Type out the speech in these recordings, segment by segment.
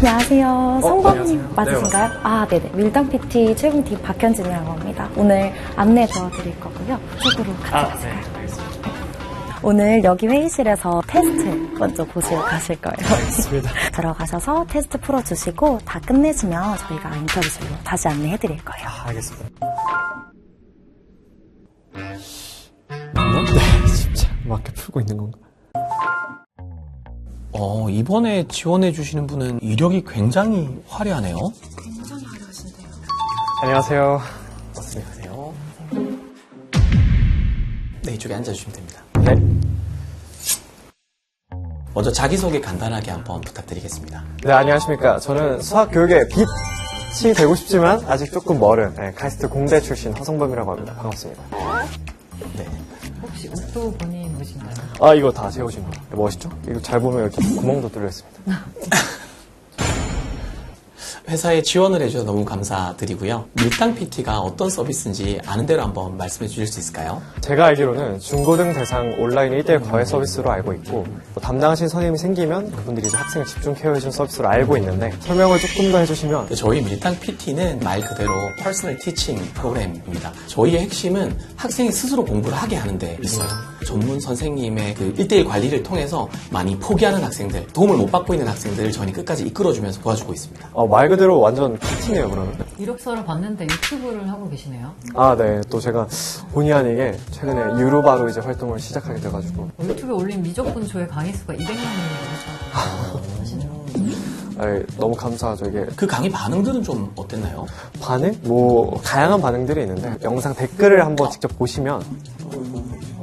안녕하세요. 성범님 안녕하세요. 맞으신가요? 네, 아, 네네. 밀당 PT 최봉팀 박현진이라고 합니다. 오늘 안내 도와드릴 거고요. 쪽으로 같이 가실까요? 네, 알겠습니다. 오늘 여기 회의실에서 테스트 먼저 보시러 가실 거예요. 알겠습니다. 들어가셔서 테스트 풀어주시고 다 끝내시면 저희가 인터뷰실로 다시 안내해드릴 거예요. 알겠습니다. 네, 진짜 맞게 풀고 있는 건가? 이번에 지원해주시는 분은 이력이 굉장히 화려하네요. 굉장히 화려하신데요. 안녕하세요. 안녕하세요. 네, 이쪽에 앉아주시면 됩니다. 네. 먼저 자기소개 간단하게 한번 부탁드리겠습니다. 네, 안녕하십니까. 저는 수학교육의 빛이 되고 싶지만 아직 조금 멀은 카이스트 공대 출신 허성범이라고 합니다. 반갑습니다. 네. 혹시 옷도 본인 옷인가요? 아, 이거 다 제 옷입니다. 멋있죠? 이거 잘 보면 이렇게 구멍도 뚫려 있습니다. 회사에 지원을 해주셔서 너무 감사드리고요. 밀당 PT가 어떤 서비스인지 아는 대로 한번 말씀해 주실 수 있을까요? 제가 알기로는 중고등 대상 온라인 1대1 과외 서비스로 알고 있고 담당하신 선생님이 생기면 그분들이 이제 학생을 집중 케어해주는 서비스로 알고 있는데 설명을 조금 더 해주시면 저희 밀당 PT는 말 그대로 퍼스널 티칭 프로그램입니다. 저희의 핵심은 학생이 스스로 공부를 하게 하는 데 있어요. 전문 선생님의 그 1대1 관리를 통해서 많이 포기하는 학생들, 도움을 못 받고 있는 학생들을 저희 끝까지 이끌어주면서 도와주고 있습니다. 말 그대로 완전 PT네요, 그러면. 이력서를 봤는데 유튜브를 하고 계시네요. 아, 네. 또 제가 본의 아니게 최근에 유로바로 이제 활동을 시작하게 돼가지고. 유튜브에 올린 미적분 조회 강의 수가 200만 명이 하시네요. 너무 감사하죠, 이게. 그 강의 반응들은 좀 어땠나요? 반응? 다양한 반응들이 있는데, 영상 댓글을 한번 직접 보시면,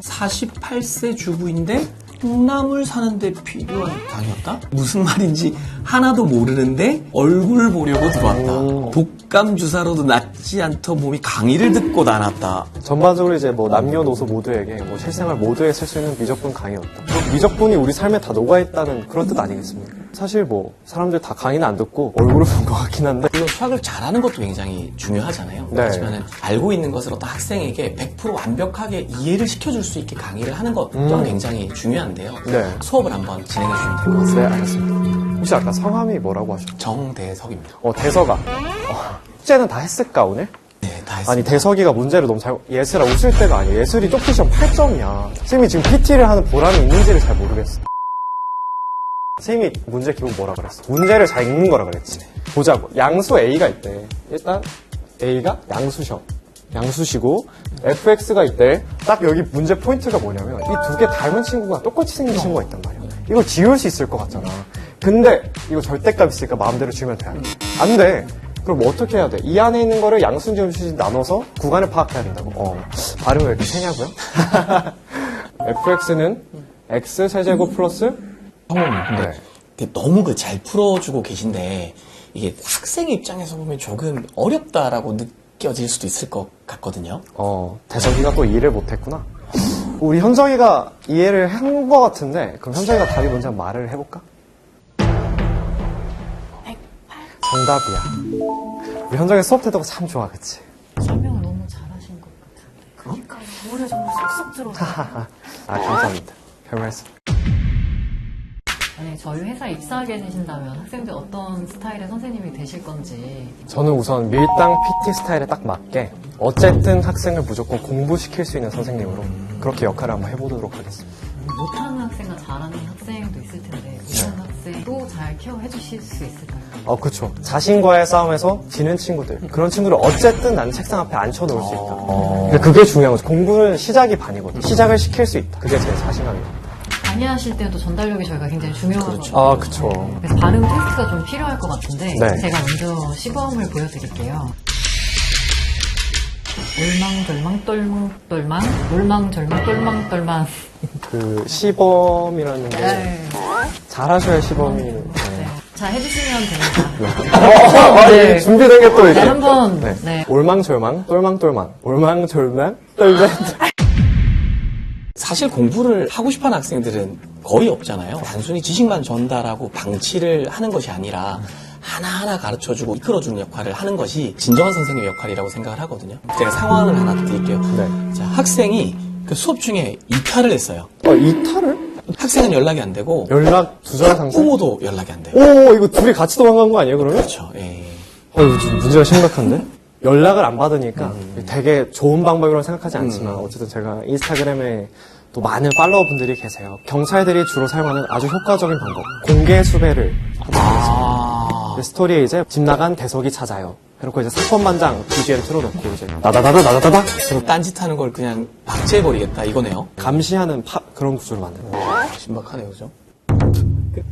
48세 주부인데 콩나물 사는데 필요한 강의였다? 무슨 말인지 하나도 모르는데 얼굴 보려고 들어왔다. 독감 주사로도 낫지 않던 몸이 강의를 듣고 나눴다. 전반적으로 이제 남녀노소 모두에게 실생활 모두에 쓸 수 있는 미적분 강의였다. 미적분이 우리 삶에 다 녹아있다는 그런 뜻 아니겠습니까? 사실 사람들 다 강의는 안 듣고 얼굴을 본 것 같긴 한데. 물론 수학을 잘하는 것도 굉장히 중요하잖아요. 네. 하지만 알고 있는 것을 어떤 학생에게 100% 완벽하게 이해를 시켜줄 수 있게 강의를 하는 것 또한 굉장히 중요한데요. 네. 수업을 한번 진행해 주시면 될 것 같습니다. 네, 알겠습니다. 혹시 아까 성함이 뭐라고 하셨죠? 정대석입니다. 대서가. 숙제는 다 했을까, 오늘? 네, 다 했습니다. 아니, 대석이가 문제를 너무 예슬아, 웃을 때가 아니야. 예술이 쪽지 시험 8점이야. 선생님이 지금 PT를 하는 보람이 있는지를 잘 모르겠어. 선생님이 문제 기본 뭐라 그랬어? 문제를 잘 읽는 거라 그랬지. 보자고. 양수 A가 있대. 일단 A가 양수시고 fx가 있대. 딱 여기 문제 포인트가 뭐냐면 이 두 개 닮은 친구가 똑같이 생긴 친구가 있단 말이야. 이거 지울 수 있을 것 같잖아. 근데 이거 절대값 있으니까 마음대로 지우면 돼. 안 돼. 그럼 어떻게 해야 돼? 이 안에 있는 거를 양수인지 음수인지 나눠서 구간을 파악해야 된다고. 발음이 왜 이렇게 세냐고요? fx는 x 세제곱 플러스 근데 너무 잘 풀어주고 계신데 이게 학생 입장에서 보면 조금 어렵다라고 느껴질 수도 있을 것 같거든요. 대석이가 또 이해를 못했구나. 우리 현정이가 이해를 한 것 같은데 그럼 현정이가 답이 뭔지 한번 말을 해볼까? 108. 정답이야. 우리 현정이 수업 태도가 참 좋아, 그치? 설명을 너무 잘하신 것 같은데. 그러니까 노래 정말 쏙쏙 들어서. 감사합니다. 별 말씀. 만약에 저희 회사에 입사하게 되신다면 학생들 어떤 스타일의 선생님이 되실 건지. 저는 우선 밀당 PT 스타일에 딱 맞게 어쨌든 학생을 무조건 공부시킬 수 있는 선생님으로 그렇게 역할을 한번 해보도록 하겠습니다. 못하는 학생과 잘하는 학생도 있을 텐데 못하는 학생도 잘 케어해 주실 수 있을까요? 그쵸. 자신과의 싸움에서 지는 친구들. 그런 친구를 어쨌든 난 책상 앞에 앉혀놓을 수 있다. 근데 그게 중요한 거죠. 공부는 시작이 반이거든. 시작을 시킬 수 있다. 그게 제 자신감입니다. 강의하실 때도 전달력이 저희가 굉장히 중요하거든요. 그쵸. 그래서 발음 테스트가 좀 필요할 것 같은데 네. 제가 먼저 시범을 보여드릴게요. 올망졸망 올망졸망 그 시범이라는 게 네. 잘하셔야 시범이. 네. 자, 해주시면 됩니다. 네. 준비된 게 또 이렇게. 네, 한번. 네. 네. 올망졸망, 똘망똘망, 올망졸망, 똘망. 사실 공부를 하고 싶어하는 학생들은 거의 없잖아요. 단순히 지식만 전달하고 방치를 하는 것이 아니라 하나하나 가르쳐주고 이끌어주는 역할을 하는 것이 진정한 선생님의 역할이라고 생각을 하거든요. 제가 상황을 하나 드릴게요. 네. 자, 학생이 그 수업 중에 이탈을 했어요. 이탈을? 학생은 연락이 안 되고 연락 두절 상태? 부모도 연락이 안 돼요. 오, 이거 둘이 같이 도망간 거 아니에요, 그러면? 그렇죠. 예. 이거 좀 문제가 심각한데? 연락을 안 받으니까 되게 좋은 방법이라고 생각하지 않지만 어쨌든 제가 인스타그램에 또 많은 팔로워 분들이 계세요. 경찰들이 주로 사용하는 아주 효과적인 방법. 공개 수배를 하는 거죠. 스토리에 이제 집 나간 대석이 찾아요. 그리고 이제 사건반장 BGM 틀어놓고 이제 나다다다 그리고 딴짓하는 걸 그냥 박제해버리겠다 이거네요. 감시하는 그런 구조를 만드는 거예요. 신박하네요, 그죠?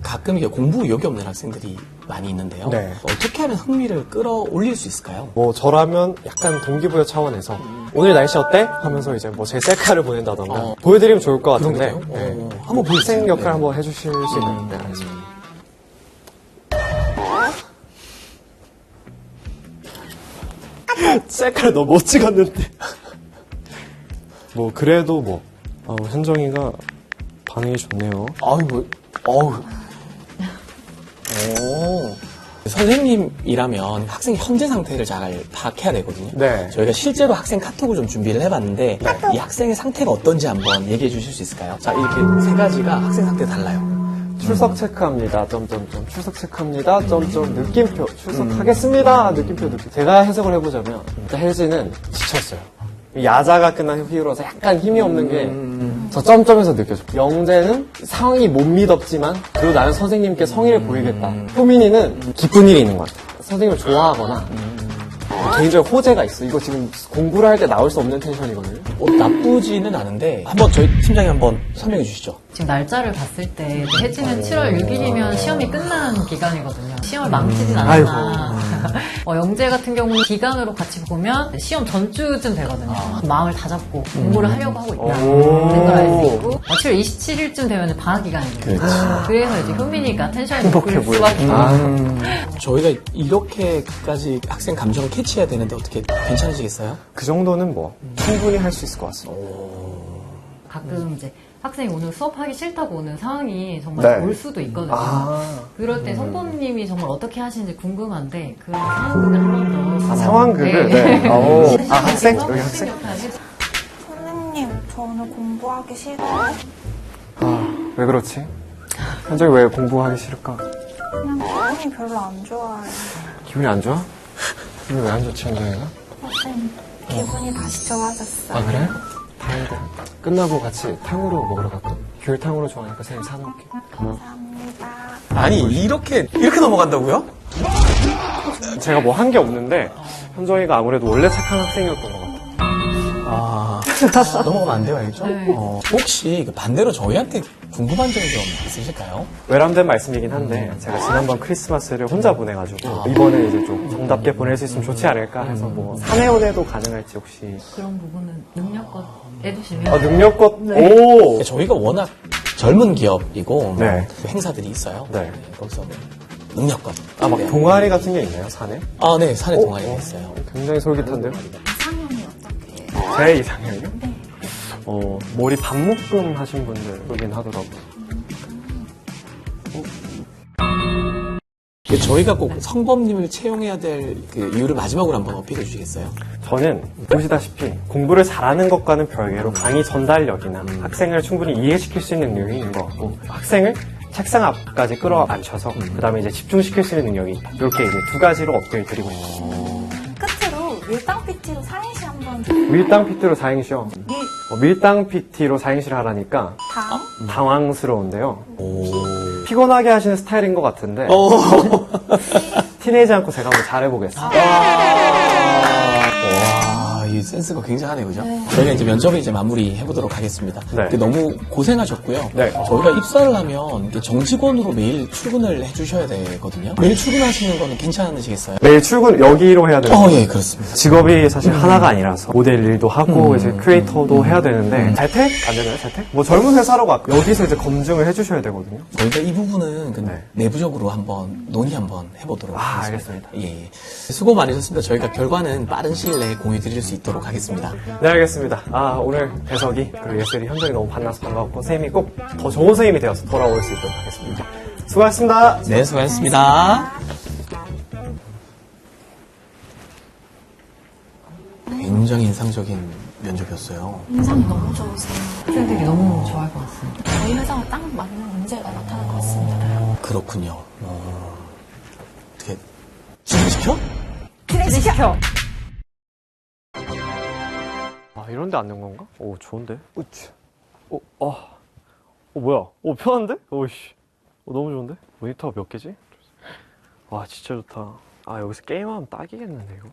가끔 이게 공부 의욕이 없는 학생들이 많이 있는데요. 네. 어떻게 하면 흥미를 끌어올릴 수 있을까요? 뭐 저라면 약간 동기부여 차원에서 오늘 날씨 어때? 하면서 이제 뭐 제 셀카를 보낸다던가 보여드리면 좋을 것 같은데 그런 게요? 네. 한번 보여주세요. 학생 역할 네. 한번 해주실 수 있나요? 네, 알겠습니다. 셀카를 너무 못 찍었는데 뭐 그래도 뭐 현정이가 반응이 좋네요. 선생님이라면 학생 현재 상태를 잘 파악해야 되거든요. 네. 저희가 실제로 학생 카톡을 좀 준비를 해봤는데 이 학생의 상태가 어떤지 한번 얘기해 주실 수 있을까요? 자, 이렇게 세 가지가 학생 상태가 달라요. 출석 체크합니다. 점점점. 출석 체크합니다. 점점. 느낌표. 출석하겠습니다. 느낌표. 제가 해석을 해보자면 일단 혜진은 지쳤어요. 야자가 끝난 후로서 약간 힘이 없는 게 저 점점에서 느껴져. 영재는 상황이 못 믿었지만 그래도 나는 선생님께 성의를 보이겠다. 효민이는 기쁜 일이 있는 것 같아. 선생님을 좋아하거나 개인적으로 호재가 있어. 이거 지금 공부를 할 때 나올 수 없는 텐션이거든요. 나쁘지는 않은데 한번 저희 팀장이 한번 설명해 주시죠. 지금 날짜를 봤을 때 혜진은 7월 6일이면 시험이 끝난 기간이거든요. 시험을 망치진 않았나. 영재 같은 경우는 기간으로 같이 보면 시험 전주쯤 되거든요. 마음을 다잡고 공부를 하려고 하고 있다. 걸 알 수 있고 7월 27일쯤 되면 방학 기간이거든요. 그래서 이제 효민이가 텐션이 높을 수밖에 없어요. 저희가 이렇게까지 학생 감정을 캐치해야 되는데 어떻게 괜찮으시겠어요? 그 정도는 뭐 충분히 할 수 있을 것 같습니다. 가끔 이제 학생이 오늘 수업하기 싫다고 오는 상황이 정말 네. 올 수도 있거든요. 그럴 때 선생님이 정말 어떻게 하시는지 궁금한데 그런 상황극을 한 번 더. 상황극을? 네. 네. 학생? 여기 학생? 역할을 선생님, 저 오늘 공부하기 싫어요. 왜 그렇지? 현정이 왜 공부하기 싫을까? 그냥 기분이 별로 안 좋아요. 기분이 안 좋아? 기분이 왜 안 좋지, 현정이가? 선생님, 기분이 다시 좋아졌어요. 그래? 다행이다. 끝나고 같이 탕후루 먹으러 갈까? 귤탕후루 좋아하니까 선생님 사놓을게. 감사합니다. 아니 이렇게 넘어간다고요? 제가 뭐 한 게 없는데 현정이가 아무래도 원래 착한 학생이었던 것 같아요. 넘어가면 안 돼요, 알죠? 네. 혹시 반대로 저희한테 궁금한 점이 좀 있으실까요? 외람된 말씀이긴 한데 제가 지난번 크리스마스를 혼자 보내가지고 이번에 이제 좀 정답게 보낼 수 있으면 좋지 않을까 해서 뭐 사내연애도 가능할지 혹시 그런 부분은 능력껏 해주시면 능력껏 네, 저희가 워낙 젊은 기업이고 네. 행사들이 있어요. 네. 거기서 능력껏. 막 동아리 같은 게 있나요, 사내? 네, 사내 동아리가 있어요. 굉장히 솔깃한데요? 이상형이 어떻게 해요? 제 이상형이요? 머리 반묶음 하신 분들 보긴 하더라고요. 저희가 꼭 성범님을 채용해야 될 그 이유를 마지막으로 한번 어필해 주시겠어요? 저는 보시다시피 공부를 잘하는 것과는 별개로 강의 전달력이나 학생을 충분히 이해시킬 수 있는 능력이 있는 것 같고 학생을 책상 앞까지 끌어안혀서 그 다음에 이제 집중시킬 수 있는 능력이 있다. 이렇게 이제 두 가지로 어필 드리고 있습니다. 끝으로 밀당 PT로 사행시 한번 밀당 PT로 사행시요. 밀당 PT로 사행시를 하라니까 당황스러운데요. 피곤하게 하시는 스타일인 것 같은데 티내지 않고 제가 한번 잘해보겠습니다. 와, 이 센스가 굉장하네요, 그죠? 저희가 이제 면접을 이제 마무리해보도록 하겠습니다. 네. 근데 너무 고생하셨고요. 네. 저희가 입사를 하면 이렇게 정직원으로 매일 출근을 해주셔야 되거든요. 매일 출근하시는 거는 괜찮으시겠어요? 매일 출근 여기로 해야 되는 예, 그렇습니다. 직업이 사실 하나가 아니라서 모델 일도 하고 이제 크리에이터도 해야 되는데 잘택? 안 되나요? 잘택? 뭐 젊은 회사라고 여기서 이제 검증을 해주셔야 되거든요. 저희가 이 부분은 근데 네. 내부적으로 한번 논의 한번 해보도록 하겠습니다. 알겠습니다. 예. 수고 많으셨습니다. 저희가 결과는 빠른 시일 내에 공유 드릴 수 있도록 하겠습니다. 네, 알겠습니다. 오늘 배석이 그리고 예슬이, 현정이 너무 만나서 반가웠고 쌤이 꼭 더 좋은 선생님이 되어서 돌아올 수 있도록 하겠습니다. 수고하셨습니다. 네, 수고하셨습니다. 굉장히 인상적인 면접이었어요. 인상이 너무 좋으세요. 학생들이 너무 좋아할 것 같습니다. 저희 회사와 딱 맞는 문제가 나타난 것 같습니다. 그렇군요. 어떻게 진행시켜? 시켜. 이런 데 앉는 건가? 오, 좋은데? 우치. 뭐야? 편한데? 오씨. 너무 좋은데? 모니터가 몇 개지? 와, 진짜 좋다. 여기서 게임하면 딱이겠는데, 이거?